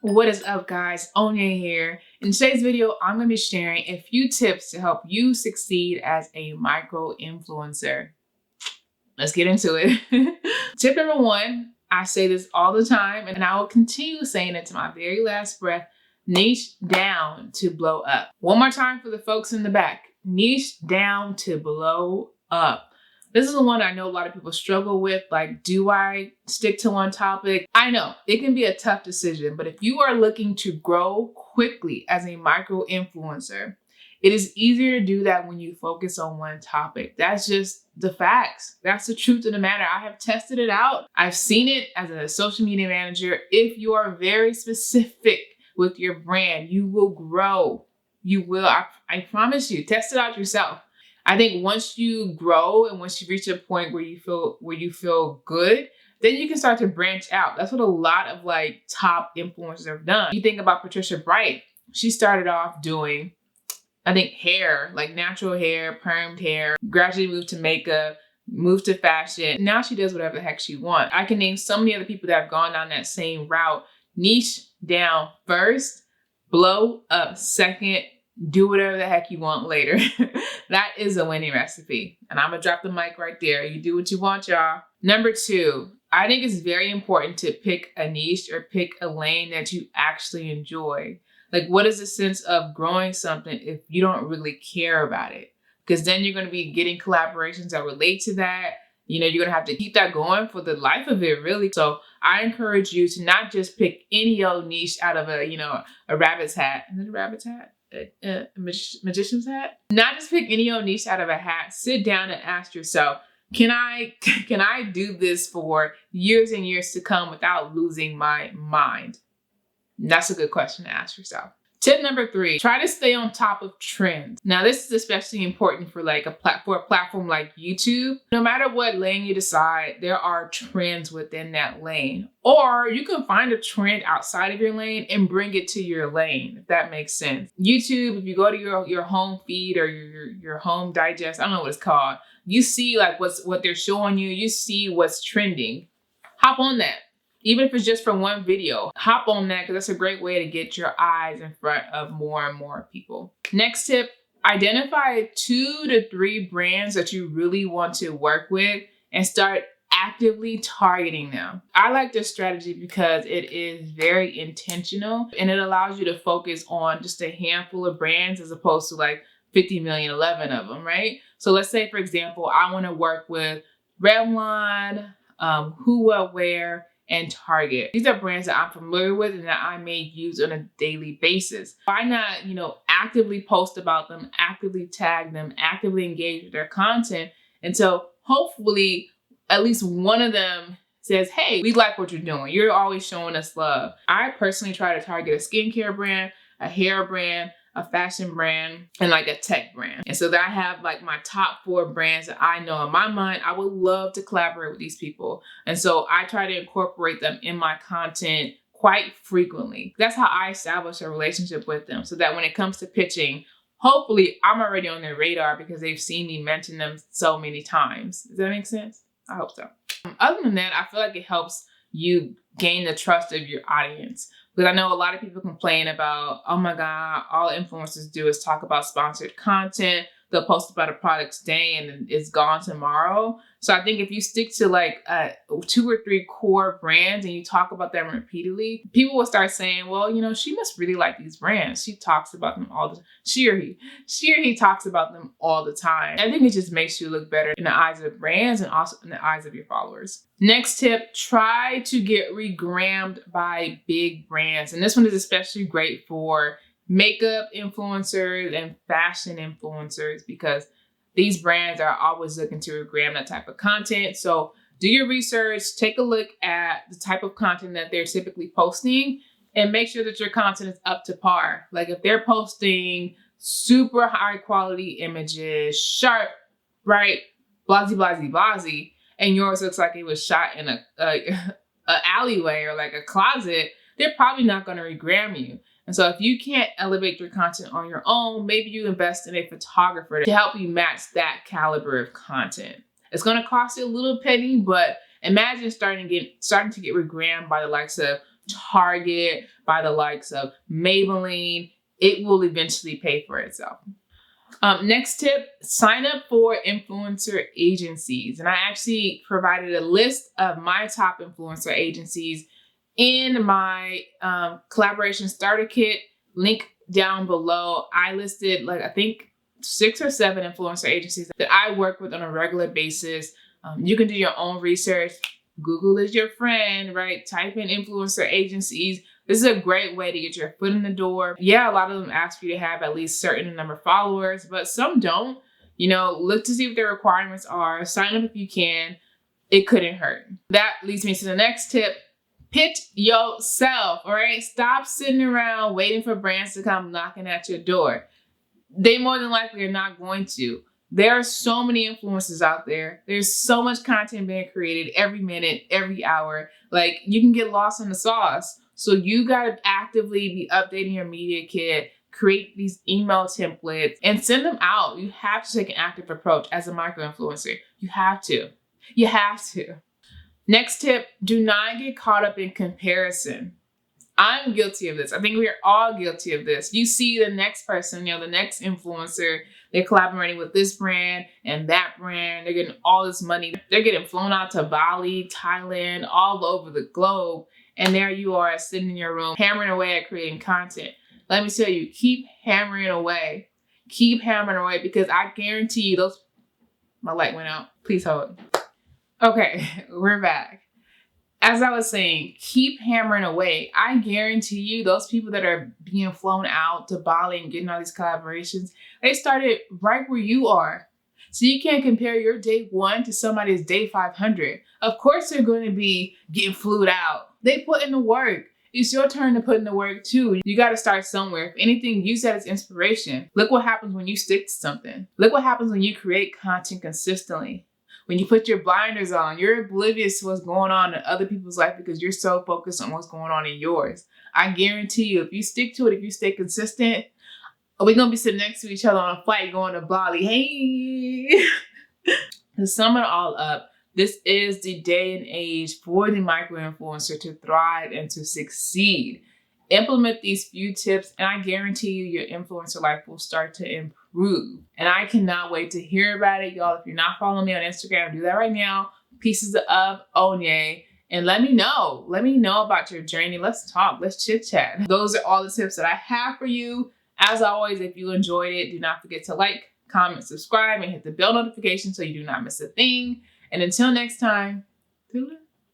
What is up, guys? Onya here. In today's video, I'm going to be sharing a few tips to help you succeed as a micro influencer. Let's get into it. Tip number one, I say this all the time and I will continue saying it to my very last breath: niche down to blow up. One more time for the folks in the back: niche down to blow up. This is the one I know a lot of people struggle with. Like, do I stick to one topic? I know it can be a tough decision, but if you are looking to grow quickly as a micro influencer, it is easier to do that when you focus on one topic. That's just the facts. That's the truth of the matter. I have tested it out. I've seen it as a social media manager. If you are very specific with your brand, you will grow. You will. I promise you. Test it out yourself. I think once you grow and once you reach a point where you feel good, then you can start to branch out. That's what a lot of like top influencers have done. You think about Patricia Bright. She started off doing, I think, hair, like natural hair, permed hair, gradually moved to makeup, moved to fashion. Now she does whatever the heck she wants. I can name so many other people that have gone down that same route. Niche down first, blow up second, do whatever the heck you want later. That is a winning recipe. And I'm gonna drop the mic right there. You do what you want, y'all. Number two, I think it's very important to pick a niche or pick a lane that you actually enjoy. Like, what is the sense of growing something if you don't really care about it? Because then you're going to be getting collaborations that relate to that. You know, you're going to have to keep that going for the life of it, really. So I encourage you to not just pick any old niche out of a rabbit's hat. Is it a rabbit's hat? A magician's hat? Not just pick any old niche out of a hat. Sit down and ask yourself, can I do this for years and years to come without losing my mind? That's a good question to ask yourself. Tip number three, try to stay on top of trends. Now, this is especially important for like a platform like YouTube. No matter what lane you decide, there are trends within that lane. Or you can find a trend outside of your lane and bring it to your lane, if that makes sense. YouTube, if you go to your home feed or your home digest, I don't know what it's called, you see like what they're showing you, you see what's trending. Hop on that. Even if it's just from one video, hop on that because that's a great way to get your eyes in front of more and more people. Next tip, identify 2 to 3 brands that you really want to work with and start actively targeting them. I like this strategy because it is very intentional and it allows you to focus on just a handful of brands as opposed to like 50 million, 11 of them, right? So let's say, for example, I want to work with Revlon, Who What Wear, and Target. These are brands that I'm familiar with and that I may use on a daily basis. Why not, actively post about them, actively tag them, actively engage with their content until hopefully at least one of them says, hey, we like what you're doing. You're always showing us love. I personally try to target a skincare brand, a hair brand, a fashion brand, and like a tech brand. And so that I have like my top 4 brands that I know in my mind, I would love to collaborate with these people. And so I try to incorporate them in my content quite frequently. That's how I establish a relationship with them so that when it comes to pitching, hopefully I'm already on their radar because they've seen me mention them so many times. Does that make sense? I hope so. Other than that, I feel like it helps you gain the trust of your audience. Because I know a lot of people complain about, oh my God, all influencers do is talk about sponsored content. They'll post about a product today and then it's gone tomorrow. So I think if you stick to like 2 or 3 core brands and you talk about them repeatedly, people will start saying, well, she must really like these brands. She talks about them all the time. She or he talks about them all the time. I think it just makes you look better in the eyes of brands and also in the eyes of your followers. Next tip, try to get regrammed by big brands. And this one is especially great for makeup influencers and fashion influencers because these brands are always looking to regram that type of content. So do your research, take a look at the type of content that they're typically posting and make sure that your content is up to par. Like if they're posting super high quality images, sharp, bright, blasey, and yours looks like it was shot in a alleyway or like a closet, they're probably not going to regram you. And so if you can't elevate your content on your own, maybe you invest in a photographer to help you match that caliber of content. It's going to cost you a little penny, but imagine starting to get regrammed by the likes of Target, by the likes of Maybelline. It will eventually pay for itself. Next tip, sign up for influencer agencies. And I actually provided a list of my top influencer agencies in my collaboration starter kit, link down below. I listed I think 6 or 7 influencer agencies that I work with on a regular basis. You can do your own research. Google is your friend, right? Type in influencer agencies. This is a great way to get your foot in the door. Yeah, a lot of them ask for you to have at least certain number of followers, but some don't. Look to see what their requirements are. Sign up if you can. It couldn't hurt. That leads me to the next tip. Pitch yourself, all right? Stop sitting around waiting for brands to come knocking at your door. They more than likely are not going to. There are so many influencers out there. There's so much content being created every minute, every hour. You can get lost in the sauce. So you got to actively be updating your media kit, create these email templates, and send them out. You have to take an active approach as a micro-influencer. You have to. You have to. Next tip, do not get caught up in comparison. I'm guilty of this. I think we are all guilty of this. You see the next person, the next influencer, they're collaborating with this brand and that brand. They're getting all this money. They're getting flown out to Bali, Thailand, all over the globe. And there you are sitting in your room, hammering away at creating content. Let me tell you, keep hammering away. Keep hammering away, because I guarantee you my light went out. Please hold. Okay, we're back. As I was saying, keep hammering away. I guarantee you those people that are being flown out to Bali and getting all these collaborations, they started right where you are. So you can't compare your day 1 to somebody's day 500. Of course they're going to be getting flued out. They put in the work. It's your turn to put in the work too. You got to start somewhere. If anything, use that as inspiration. Look what happens when you stick to something. Look what happens when you create content consistently. When you put your blinders on, you're oblivious to what's going on in other people's life because you're so focused on what's going on in yours. I guarantee you, if you stick to it, if you stay consistent, we're going to be sitting next to each other on a flight going to Bali. Hey! To sum it all up, this is the day and age for the micro-influencer to thrive and to succeed. Implement these few tips, and I guarantee you your influencer life will start to improve. And I cannot wait to hear about it, y'all. If you're not following me on Instagram, do that right now. Pieces of Onye. And let me know. Let me know about your journey. Let's talk. Let's chit chat. Those are all the tips that I have for you. As always, if you enjoyed it, do not forget to like, comment, subscribe, and hit the bell notification so you do not miss a thing. And until next time, toodaloo.